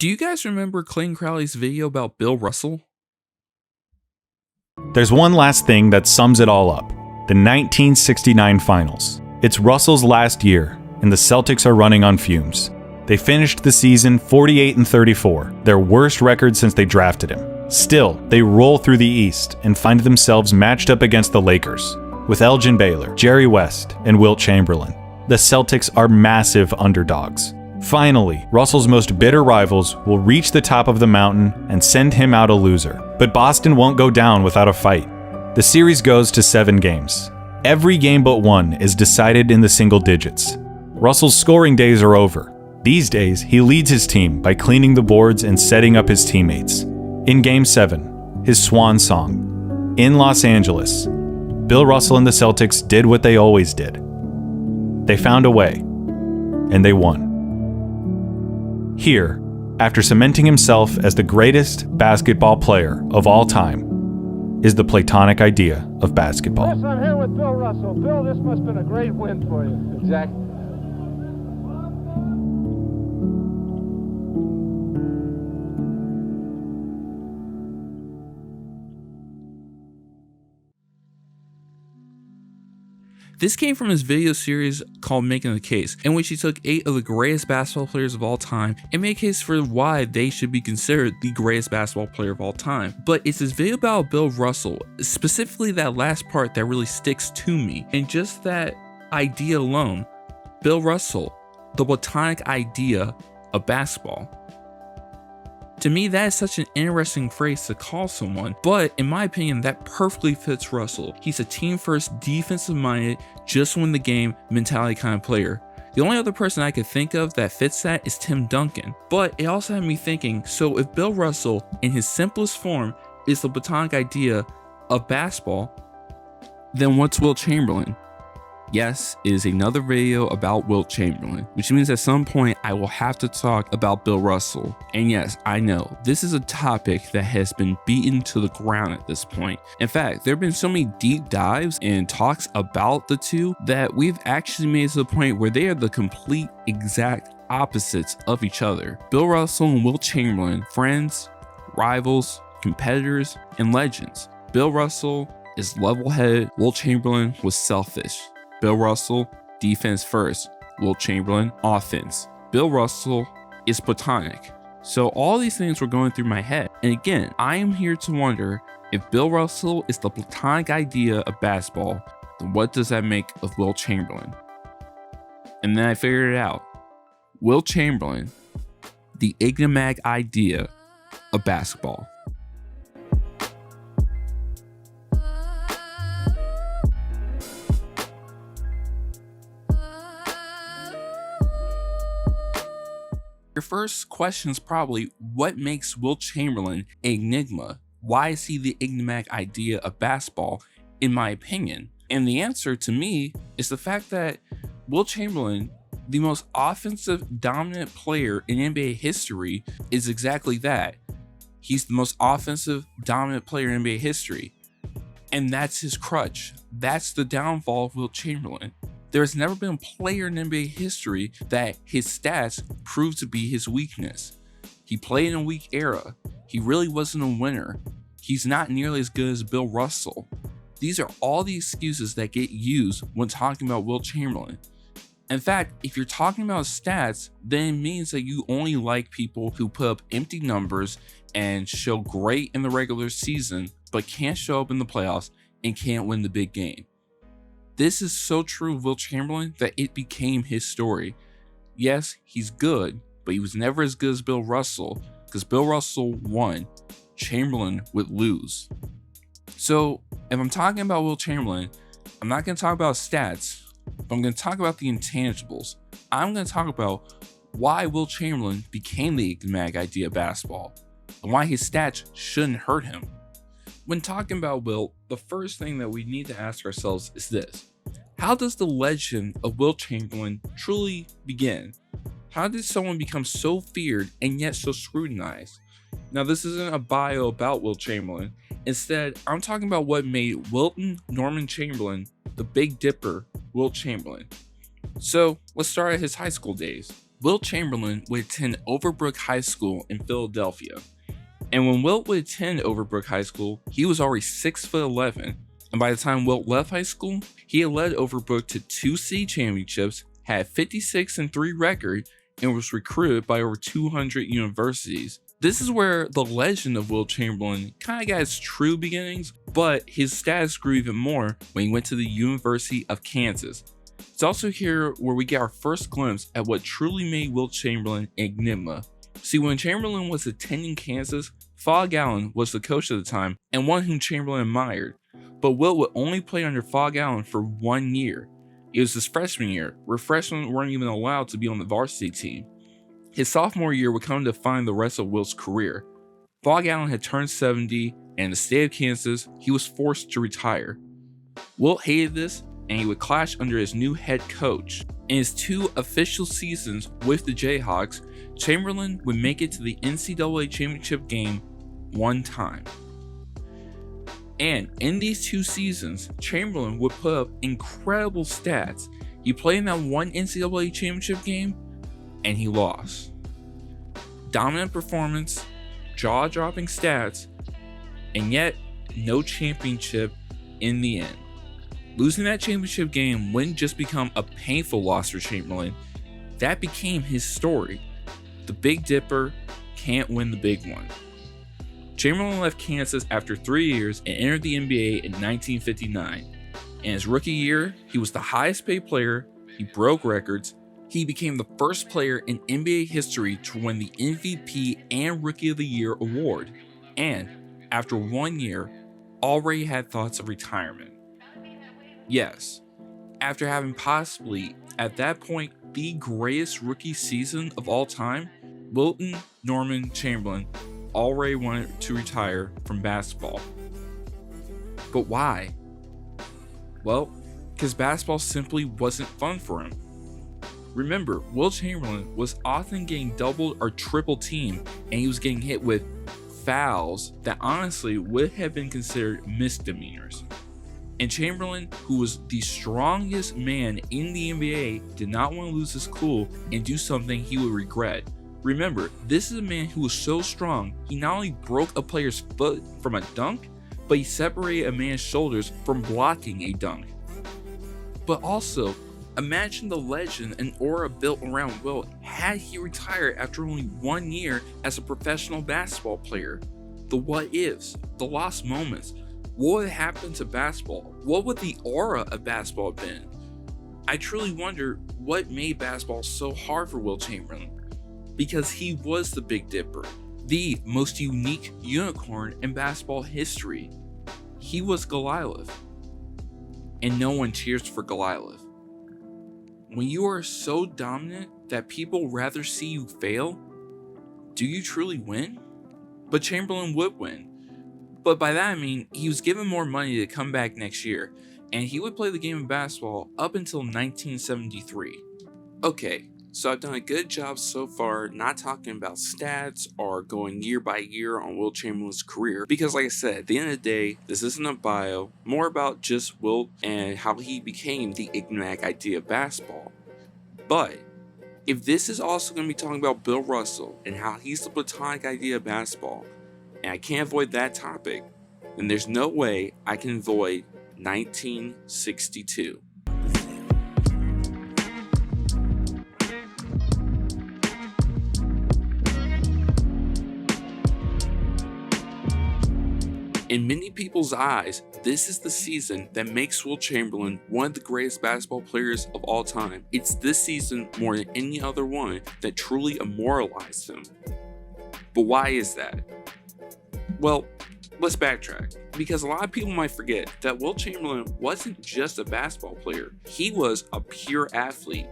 Do you guys remember Clayton Crowley's video about Bill Russell? There's one last thing that sums it all up. The 1969 finals. It's Russell's last year, and the Celtics are running on fumes. They finished the season 48-34, their worst record since they drafted him. Still, they roll through the East and find themselves matched up against the Lakers, with Elgin Baylor, Jerry West, and Wilt Chamberlain. The Celtics are massive underdogs. Finally, Russell's most bitter rivals will reach the top of the mountain and send him out a loser. But Boston won't go down without a fight. The series goes to 7 games. Every game but one is decided in the single digits. Russell's scoring days are over. These days, he leads his team by cleaning the boards and setting up his teammates. In Game 7, his swan song. In Los Angeles, Bill Russell and the Celtics did what they always did. They found a way, and they won. Here, after cementing himself as the greatest basketball player of all time, is the Platonic idea of basketball. Yes, I'm here with Bill Russell. Bill, this must have been a great win for you. Exactly. This came from his video series called Making the Case, in which he took 8 of the greatest basketball players of all time and made a case for why they should be considered the greatest basketball player of all time. But it's his video about Bill Russell, specifically that last part, that really sticks to me. And just that idea alone, Bill Russell, the Platonic idea of basketball. To me, that is such an interesting phrase to call someone, but in my opinion, that perfectly fits Russell. He's a team-first, defensive-minded, just win the game mentality kind of player. The only other person I could think of that fits that is Tim Duncan. But it also had me thinking, so if Bill Russell, in his simplest form, is the Platonic idea of basketball, then what's Wilt Chamberlain? Yes, it is another video about Wilt Chamberlain, which means at some point I will have to talk about Bill Russell. And yes, I know, this is a topic that has been beaten to the ground at this point. In fact, there have been so many deep dives and talks about the two that we've actually made it to the point where they are the complete exact opposites of each other. Bill Russell and Wilt Chamberlain, friends, rivals, competitors, and legends. Bill Russell is level-headed, Wilt Chamberlain was selfish. Bill Russell, defense first. Wilt Chamberlain, offense. Bill Russell is Platonic. So all these things were going through my head. And again, I am here to wonder, if Bill Russell is the Platonic idea of basketball, then what does that make of Wilt Chamberlain? And then I figured it out. Wilt Chamberlain, the enigmatic idea of basketball. Your first question is probably, what makes Wilt Chamberlain an enigma? Why is he the enigmatic idea of basketball, in my opinion? And the answer to me is the fact that Wilt Chamberlain, the most offensive dominant player in NBA history, is exactly that. He's the most offensive dominant player in NBA history. And that's his crutch. That's the downfall of Wilt Chamberlain. There has never been a player in NBA history that his stats proved to be his weakness. He played in a weak era. He really wasn't a winner. He's not nearly as good as Bill Russell. These are all the excuses that get used when talking about Wilt Chamberlain. In fact, if you're talking about stats, then it means that you only like people who put up empty numbers and show great in the regular season, but can't show up in the playoffs and can't win the big game. This is so true of Wilt Chamberlain that it became his story. Yes, he's good, but he was never as good as Bill Russell, because Bill Russell won, Chamberlain would lose. So if I'm talking about Wilt Chamberlain, I'm not going to talk about stats, but I'm going to talk about the intangibles. I'm going to talk about why Wilt Chamberlain became the enigmatic idea of basketball, and why his stats shouldn't hurt him. When talking about Wilt, the first thing that we need to ask ourselves is this. How does the legend of Wilt Chamberlain truly begin? How did someone become so feared and yet so scrutinized? Now, this isn't a bio about Wilt Chamberlain. Instead, I'm talking about what made Wilton Norman Chamberlain the Big Dipper Wilt Chamberlain. So let's start at his high school days. Wilt Chamberlain would attend Overbrook High School in Philadelphia. And when Wilt would attend Overbrook High School, he was already 6'11", and by the time Wilt left high school, he had led Overbrook to 2 city championships, had a 56-3 record, and was recruited by over 200 universities. This is where the legend of Wilt Chamberlain kind of got its true beginnings, but his status grew even more when he went to the University of Kansas. It's also here where we get our first glimpse at what truly made Wilt Chamberlain an enigma. See, when Chamberlain was attending Kansas, Fog Allen was the coach at the time and one whom Chamberlain admired, but Wilt would only play under Fog Allen for 1 year. It was his freshman year, where freshmen weren't even allowed to be on the varsity team. His sophomore year would come to define the rest of Wilt's career. Fog Allen had turned 70, and in the state of Kansas, he was forced to retire. Wilt hated this, and he would clash under his new head coach. In his 2 official seasons with the Jayhawks, Chamberlain would make it to the NCAA championship game 1 time. And in these 2 seasons, Chamberlain would put up incredible stats. He played in that 1 NCAA championship game, and he lost. Dominant performance, jaw-dropping stats, and yet no championship in the end. Losing that championship game wouldn't just become a painful loss for Chamberlain. That became his story. The Big Dipper can't win the big one. Chamberlain left Kansas after 3 years and entered the NBA in 1959. In his rookie year, he was the highest paid player, he broke records, he became the first player in NBA history to win the MVP and Rookie of the Year award, and after 1 year, already had thoughts of retirement. Yes, after having possibly, at that point, the greatest rookie season of all time, Wilton Norman Chamberlain already wanted to retire from basketball. But why? Well, because basketball simply wasn't fun for him. Remember, Wilt Chamberlain was often getting doubled or triple teamed, and he was getting hit with fouls that honestly would have been considered misdemeanors. And Chamberlain, who was the strongest man in the NBA, did not want to lose his cool and do something he would regret. Remember, this is a man who was so strong, he not only broke a player's foot from a dunk, but he separated a man's shoulders from blocking a dunk. But also, imagine the legend and aura built around Wilt had he retired after only 1 year as a professional basketball player. The what ifs, the lost moments. What would happen to basketball? What would the aura of basketball have been? I truly wonder what made basketball so hard for Wilt Chamberlain. Because he was the Big Dipper, the most unique unicorn in basketball history. He was Goliath. And no one cheers for Goliath. When you are so dominant that people rather see you fail, do you truly win? But Chamberlain would win. But by that I mean he was given more money to come back next year, and he would play the game of basketball up until 1973. Okay, so I've done a good job so far not talking about stats or going year by year on Wilt Chamberlain's career, because like I said, at the end of the day, this isn't a bio, more about just Wilt and how he became the enigmatic idea of basketball. But if this is also going to be talking about Bill Russell and how he's the platonic idea of basketball, and I can't avoid that topic, then there's no way I can avoid 1962. In many people's eyes, this is the season that makes Wilt Chamberlain one of the greatest basketball players of all time. It's this season more than any other one that truly immortalized him. But why is that? Well, let's backtrack, because a lot of people might forget that Wilt Chamberlain wasn't just a basketball player, he was a pure athlete.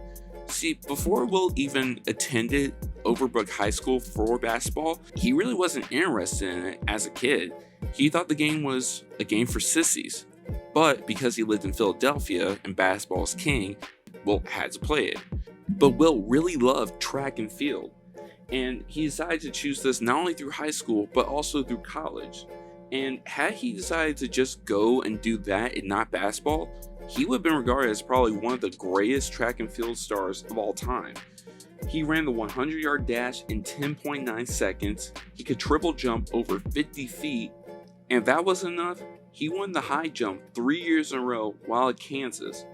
See, before Wilt even attended Overbrook High School for basketball, he really wasn't interested in it as a kid. He thought the game was a game for sissies. But because he lived in Philadelphia and basketball is king, Wilt had to play it. But Wilt really loved track and field, and he decided to choose this not only through high school, but also through college. And had he decided to just go and do that and not basketball, he would have been regarded as probably one of the greatest track and field stars of all time. He ran the 100-yard dash in 10.9 seconds, he could triple jump over 50 feet, and if that wasn't enough, he won the high jump 3 years in a row while at Kansas.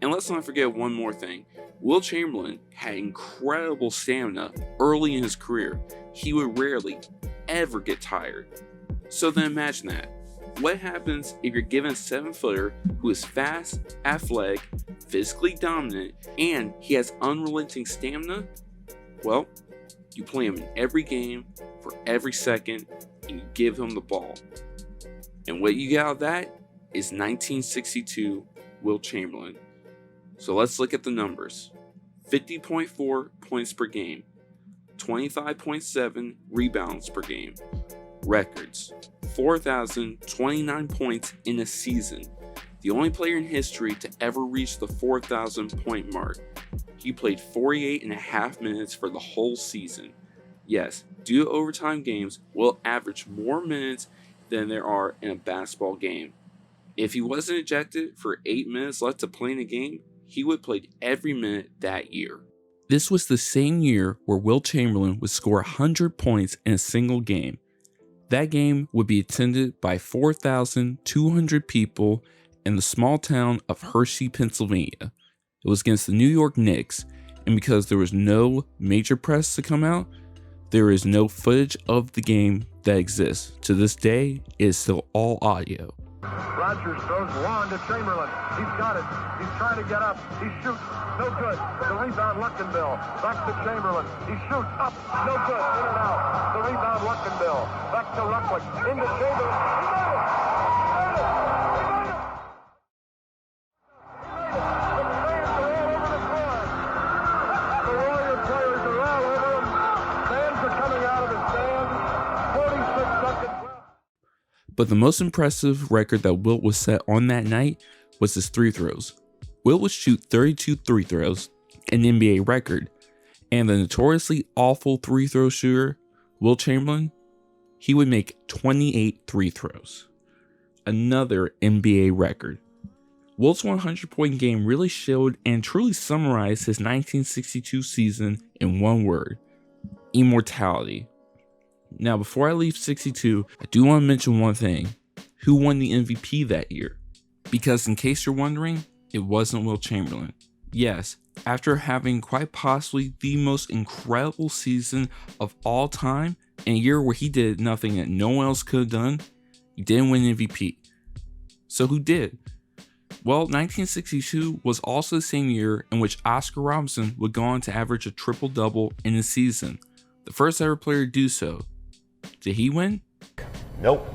And let's not forget one more thing. Wilt Chamberlain had incredible stamina early in his career. He would rarely ever get tired. So then imagine that. What happens if you're given a 7-footer who is fast, athletic, physically dominant, and he has unrelenting stamina? Well, you play him in every game, for every second, and you give him the ball. And what you get out of that is 1962 Wilt Chamberlain. So let's look at the numbers. 50.4 points per game, 25.7 rebounds per game. Records: 4,029 points in a season. The only player in history to ever reach the 4,000 point mark. He played 48.5 minutes for the whole season. Yes, due to overtime games, will average more minutes than there are in a basketball game. If he wasn't ejected for 8 minutes left to play in a game, he would have played every minute that year. This was the same year where Wilt Chamberlain would score 100 points in a single game. That game would be attended by 4,200 people in the small town of Hershey, Pennsylvania. It was against the New York Knicks, and because there was no major press to come out, there is no footage of the game that exists. To this day, it is still all audio. Rogers throws long to Chamberlain. He's got it. He's trying to get up. He shoots. No good. The rebound, Luckenbill. Back to Chamberlain. He shoots up. No good. In and out. The rebound, Luckenbill. Back to Ruckwick. Into Chamberlain. He made it. He made it. He made it. The fans are all over the court. The Warrior players are all over him. Fans are coming out of the stands. 46 seconds left. But the most impressive record that Wilt was set on that night was his free throws. Wilt would shoot 32 free throws, an NBA record, and the notoriously awful free throw shooter, Wilt Chamberlain, he would make 28 free throws, another NBA record. Wilt's 100-point game really showed and truly summarized his 1962 season in one word: immortality. Now, before I leave 62, I do want to mention one thing. Who won the MVP that year? Because in case you're wondering, it wasn't Wilt Chamberlain. Yes, after having quite possibly the most incredible season of all time, in a year where he did nothing that no one else could have done, he didn't win MVP. So who did? Well, 1962 was also the same year in which Oscar Robertson would go on to average a triple-double in a season. The first ever player to do so. Did he win? Nope.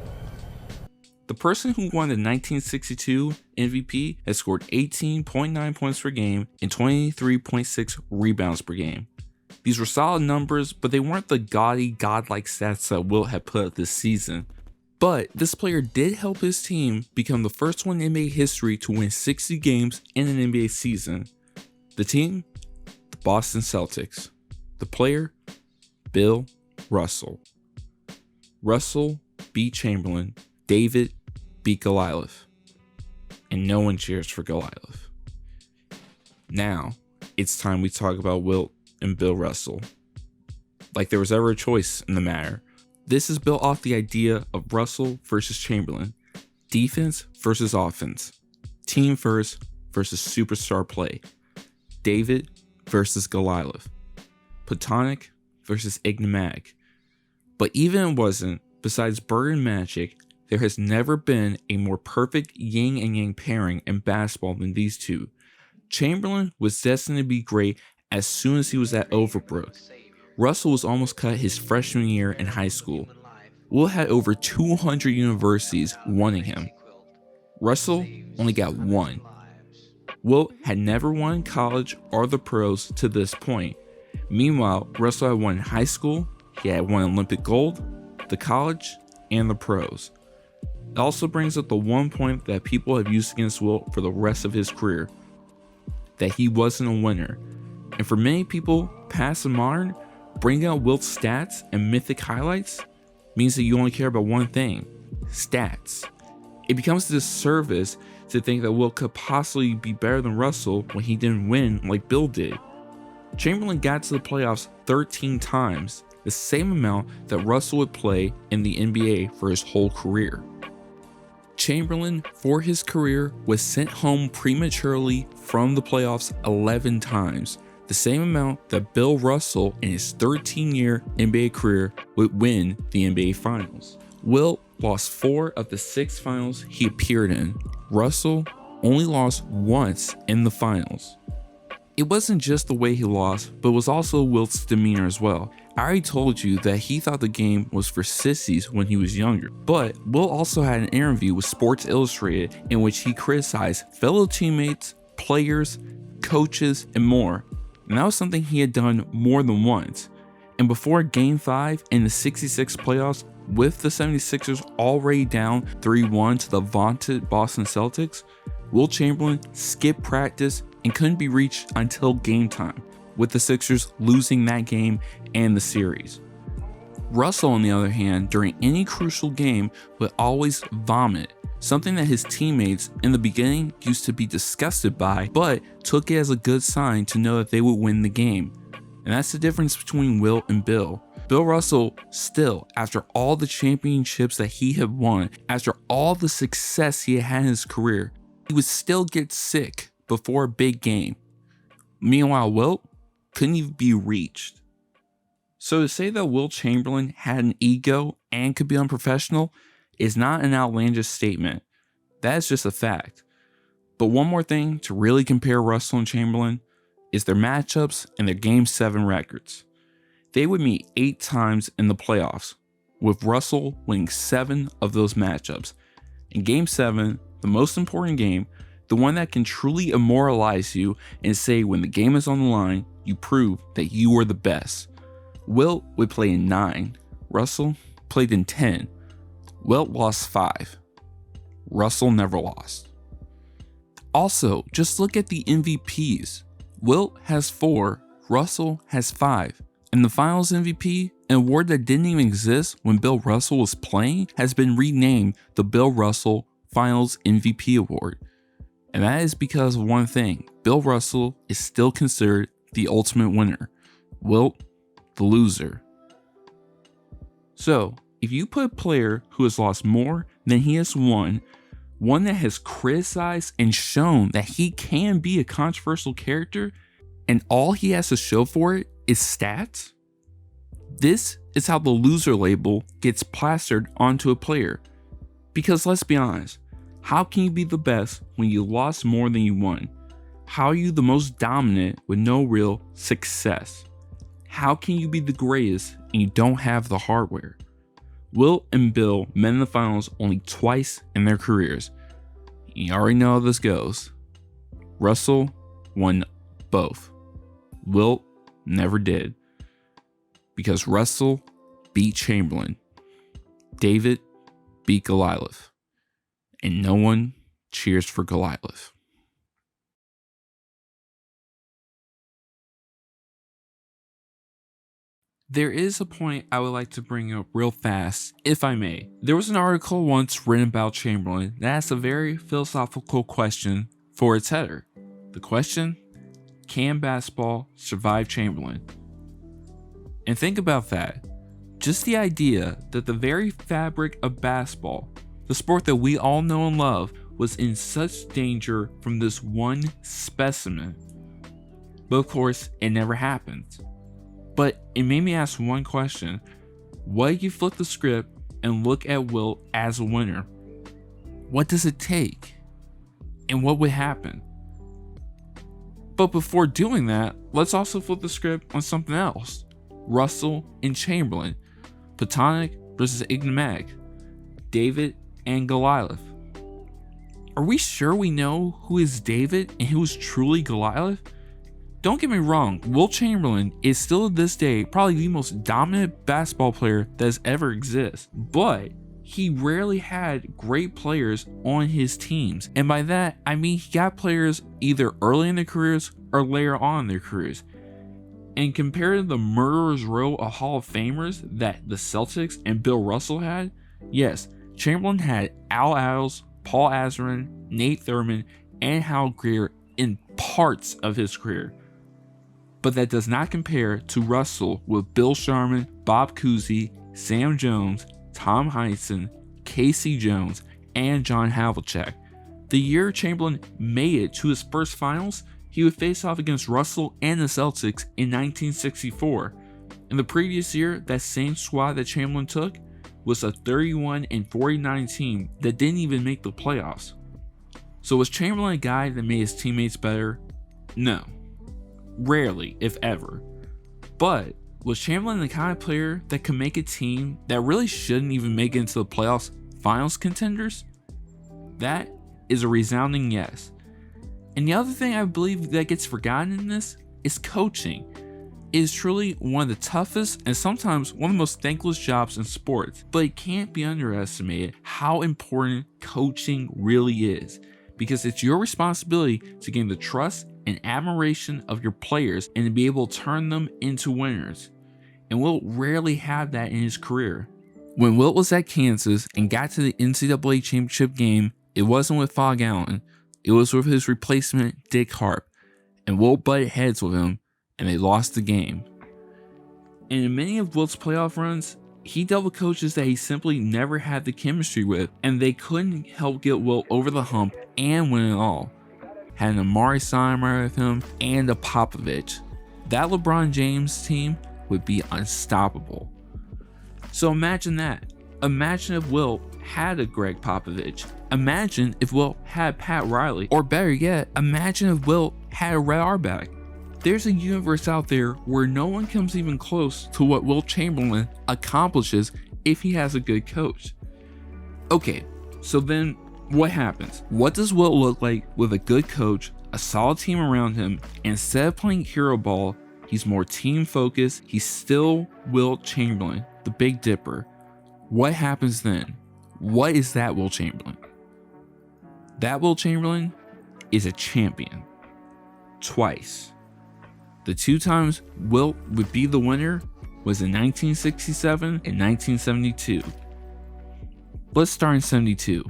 The person who won the 1962 MVP has scored 18.9 points per game and 23.6 rebounds per game. These were solid numbers, but they weren't the gaudy, godlike stats that Wilt had put up this season. But this player did help his team become the first one in NBA history to win 60 games in an NBA season. The team? The Boston Celtics. The player? Bill Russell. Russell beat Chamberlain, David beat Goliath, and no one cheers for Goliath. Now, it's time we talk about Wilt and Bill Russell. Like there was ever a choice in the matter. This is built off the idea of Russell versus Chamberlain, defense versus offense, team first versus superstar play, David versus Goliath, Platonic versus Enigmatic. But even it wasn't, besides Bird and Magic, there has never been a more perfect yin and yang pairing in basketball than these two. Chamberlain was destined to be great as soon as he was at Overbrook. Russell was almost cut his freshman year in high school. Wilt had over 200 universities wanting him. Russell only got one. Wilt had never won college or the pros to this point. Meanwhile, Russell had won high school, he had won Olympic gold, the college, and the pros. It also brings up the one point that people have used against Wilt for the rest of his career, that he wasn't a winner. And for many people, past and modern, bringing out Wilt's stats and mythic highlights means that you only care about one thing: stats. It becomes a disservice to think that Wilt could possibly be better than Russell when he didn't win like Bill did. Chamberlain got to the playoffs 13 times, the same amount that Russell would play in the NBA for his whole career. Chamberlain, for his career, was sent home prematurely from the playoffs 11 times, the same amount that Bill Russell in his 13-year NBA career would win the NBA Finals. Wilt lost 4 of the 6 finals he appeared in. Russell only lost once in the finals. It wasn't just the way he lost, but it was also Wilt's demeanor as well. I already told you that he thought the game was for sissies when he was younger, but Wilt also had an interview with Sports Illustrated in which he criticized fellow teammates, players, coaches, and more. And that was something he had done more than once. And before Game 5 in the 66 playoffs, with the 76ers already down 3-1 to the vaunted Boston Celtics, Wilt Chamberlain skipped practice and couldn't be reached until game time, with the Sixers losing that game and the series. Russell, on the other hand, during any crucial game would always vomit, something that his teammates in the beginning used to be disgusted by, but took it as a good sign to know that they would win the game. And that's the difference between Wilt and Bill. Bill Russell still, after all the championships that he had won, after all the success he had in his career, he would still get sick before a big game. Meanwhile, Wilt couldn't even be reached. So to say that Wilt Chamberlain had an ego and could be unprofessional is not an outlandish statement. That is just a fact. But one more thing to really compare Russell and Chamberlain is their matchups and their Game 7 records. They would meet 8 times in the playoffs, with Russell winning 7 of those matchups. In Game 7, the most important game, the one that can truly immortalize you and say when the game is on the line, you prove that you are the best. Wilt would play in 9. Russell played in 10. Wilt lost 5. Russell never lost. Also, just look at the MVPs. Wilt has 4, Russell has 5. And the Finals MVP, an award that didn't even exist when Bill Russell was playing, has been renamed the Bill Russell Finals MVP Award. And that is because of one thing: Bill Russell is still considered the ultimate winner. Wilt, the loser. So, if you put a player who has lost more than he has won, one that has criticized and shown that he can be a controversial character, and all he has to show for it is stats, this is how the loser label gets plastered onto a player. Because let's be honest, how can you be the best when you lost more than you won? How are you the most dominant with no real success? How can you be the greatest and you don't have the hardware? Wilt and Bill met in the finals only twice in their careers. You already know how this goes. Russell won both. Wilt never did. Because Russell beat Chamberlain. David beat Goliath. And no one cheers for Goliath. There is a point I would like to bring up real fast, if I may. There was an article once written about Chamberlain that asked a very philosophical question for its header. The question: can basketball survive Chamberlain? And think about that. Just the idea that the very fabric of basketball, the sport that we all know and love, was in such danger from this one specimen. But of course, it never happened. But it made me ask one question: what if you flip the script and look at Wilt as a winner? What does it take? And what would happen? But before doing that, let's also flip the script on something else. Russell and Chamberlain. Platonic versus Enigmatic. David and Goliath. Are we sure we know who is David and who is truly Goliath? Don't get me wrong, Wilt Chamberlain is still to this day probably the most dominant basketball player that has ever existed, but he rarely had great players on his teams. And by that, I mean he got players either early in their careers or later on in their careers. And compared to the murderer's row of Hall of Famers that the Celtics and Bill Russell had, yes, Chamberlain had Al Attles, Paul Azarin, Nate Thurman, and Hal Greer in parts of his career. But that does not compare to Russell with Bill Sharman, Bob Cousy, Sam Jones, Tom Heinsohn, Casey Jones, and John Havlicek. The year Chamberlain made it to his first finals, he would face off against Russell and the Celtics in 1964. In the previous year, that same squad that Chamberlain took was a 31-49 team that didn't even make the playoffs. So was Chamberlain a guy that made his teammates better? No. Rarely, if ever. But was Chamberlain the kind of player that could make a team that really shouldn't even make it into the playoffs finals contenders? That is a resounding yes. And the other thing I believe that gets forgotten in this is coaching. It is truly one of the toughest and sometimes one of the most thankless jobs in sports, but it can't be underestimated how important coaching really is, because it's your responsibility to gain the trust and admiration of your players and to be able to turn them into winners. And Wilt rarely had that in his career. When Wilt was at Kansas and got to the NCAA championship game, it wasn't with Phog Allen, it was with his replacement Dick Harp, and Wilt butted heads with him and they lost the game. And in many of Wilt's playoff runs, he dealt with coaches that he simply never had the chemistry with, and they couldn't help get Wilt over the hump and win it all. Had an Amari Stoudemire with him and a Popovich. That LeBron James team would be unstoppable. So imagine that. Imagine if Wilt had a Greg Popovich. Imagine if Wilt had Pat Riley. Or better yet, imagine if Wilt had a Red Auerbach. There's a universe out there where no one comes even close to what Wilt Chamberlain accomplishes if he has a good coach. Okay, so then what happens? What does Wilt look like with a good coach, a solid team around him, and instead of playing hero ball, he's more team focused, he's still Wilt Chamberlain, the Big Dipper. What happens then? What is that Wilt Chamberlain? That Wilt Chamberlain is a champion. Twice. The two times Wilt would be the winner was in 1967 and 1972. Let's start in 72.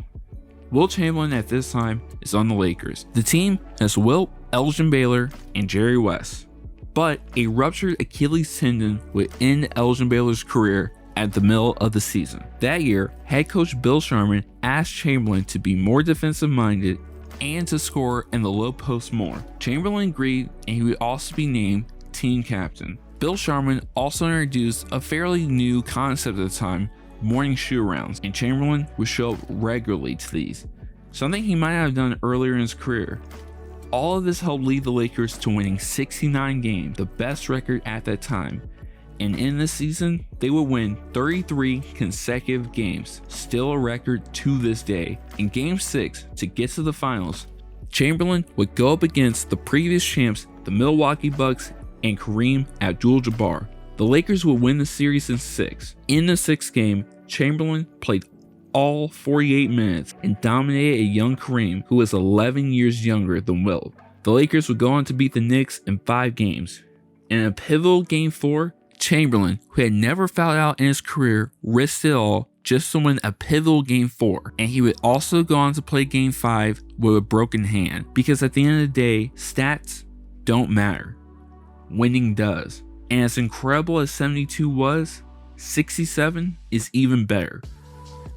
Wilt Chamberlain at this time is on the Lakers. The team has Wilt, Elgin Baylor, and Jerry West. But a ruptured Achilles tendon would end Elgin Baylor's career at the middle of the season. That year, head coach Bill Sharman asked Chamberlain to be more defensive minded and to score in the low post more. Chamberlain agreed, and he would also be named team captain. Bill Sharman also introduced a fairly new concept at the time, morning shoot-arounds, and Chamberlain would show up regularly to these, something he might have done earlier in his career. All of this helped lead the Lakers to winning 69 games, the best record at that time. And in this season, they would win 33 consecutive games, still a record to this day. In Game 6, to get to the finals, Chamberlain would go up against the previous champs, the Milwaukee Bucks, and Kareem Abdul-Jabbar. The Lakers would win the series in 6. In the 6th game, Chamberlain played all 48 minutes and dominated a young Kareem who was 11 years younger than Wilt. The Lakers would go on to beat the Knicks in 5 games. In a pivotal Game 4, Chamberlain, who had never fouled out in his career, risked it all just to win a pivotal Game 4, and he would also go on to play Game 5 with a broken hand, because at the end of the day, stats don't matter. Winning does. And as incredible as 72 was, 67 is even better.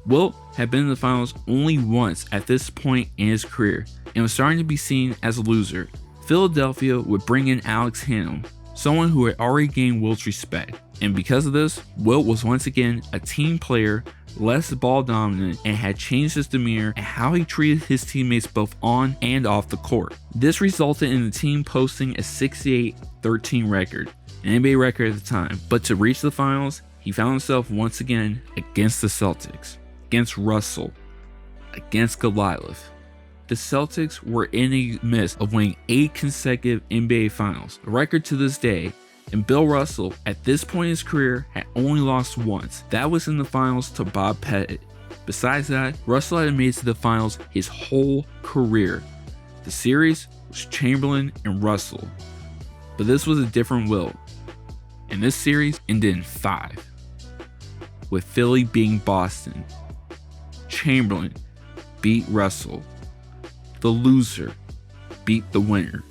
Wilt had been in the finals only once at this point in his career and was starting to be seen as a loser. Philadelphia would bring in Alex Hannum, someone who had already gained Wilt's respect. And because of this, Wilt was once again a team player, less ball dominant, and had changed his demeanor and how he treated his teammates both on and off the court. This resulted in the team posting a 68-13 record, an NBA record at the time. But to reach the finals, he found himself once again against the Celtics, against Russell, against Goliath. The Celtics were in the midst of winning 8 consecutive NBA finals, a record to this day, and Bill Russell, at this point in his career, had only lost once. That was in the finals to Bob Pettit. Besides that, Russell had made it to the finals his whole career. The series was Chamberlain and Russell, but this was a different Wilt. And this series ended in 5, with Philly beating Boston. Chamberlain beat Russell. The loser beat the winner.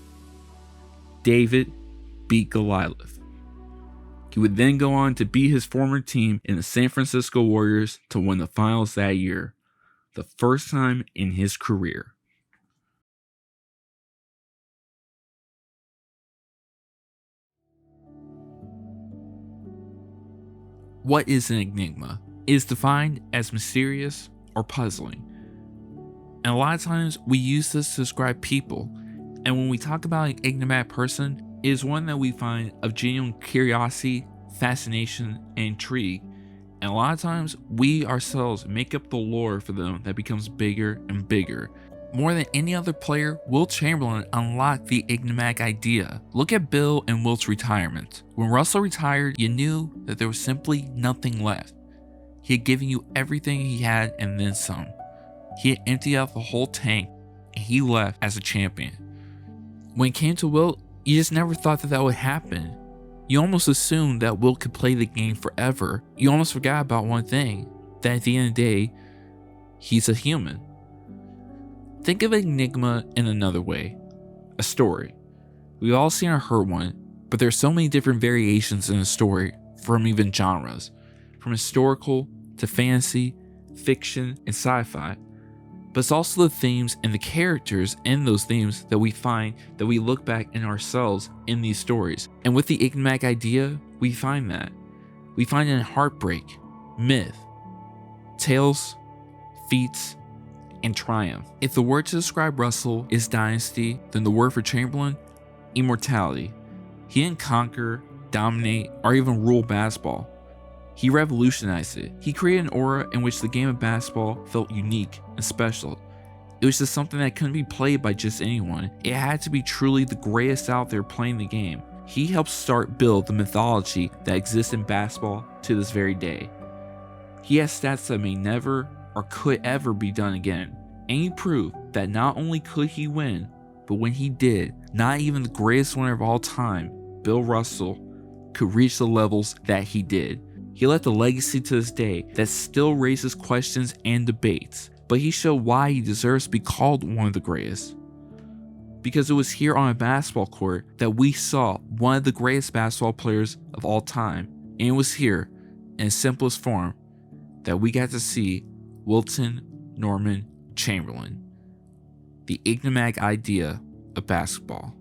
David beat Goliath. He would then go on to beat his former team in the San Francisco Warriors to win the finals that year, the first time in his career. What is an enigma? It is defined as mysterious or puzzling. And a lot of times we use this to describe people. And when we talk about an enigmatic person, it is one that we find of genuine curiosity, fascination, and intrigue. And a lot of times we ourselves make up the lore for them that becomes bigger and bigger. More than any other player, Wilt Chamberlain unlocked the enigmatic idea. Look at Bill and Wilt's retirement. When Russell retired, you knew that there was simply nothing left. He had given you everything he had and then some. He had emptied out the whole tank and he left as a champion. When it came to Wilt, you just never thought that that would happen. You almost assumed that Wilt could play the game forever. You almost forgot about one thing, that at the end of the day, he's a human. Think of enigma in another way. A story. We've all seen or heard one, but there's so many different variations in a story from even genres. From historical to fantasy, fiction, and sci-fi. But it's also the themes and the characters in those themes that we find that we look back in ourselves in these stories. And with the enigmatic idea, we find that. We find it in heartbreak, myth, tales, feats, and triumph. If the word to describe Russell is dynasty, then the word for Chamberlain, immortality. He didn't conquer, dominate, or even rule basketball. He revolutionized it. He created an aura in which the game of basketball felt unique and special. It was just something that couldn't be played by just anyone. It had to be truly the greatest out there playing the game. He helped build the mythology that exists in basketball to this very day. He has stats that may never or could ever be done again. And he proved that not only could he win, but when he did, not even the greatest winner of all time, Bill Russell, could reach the levels that he did. He left a legacy to this day that still raises questions and debates, but he showed why he deserves to be called one of the greatest. Because it was here on a basketball court that we saw one of the greatest basketball players of all time, and it was here, in its simplest form, that we got to see Wilton Norman Chamberlain, the enigmatic idea of basketball.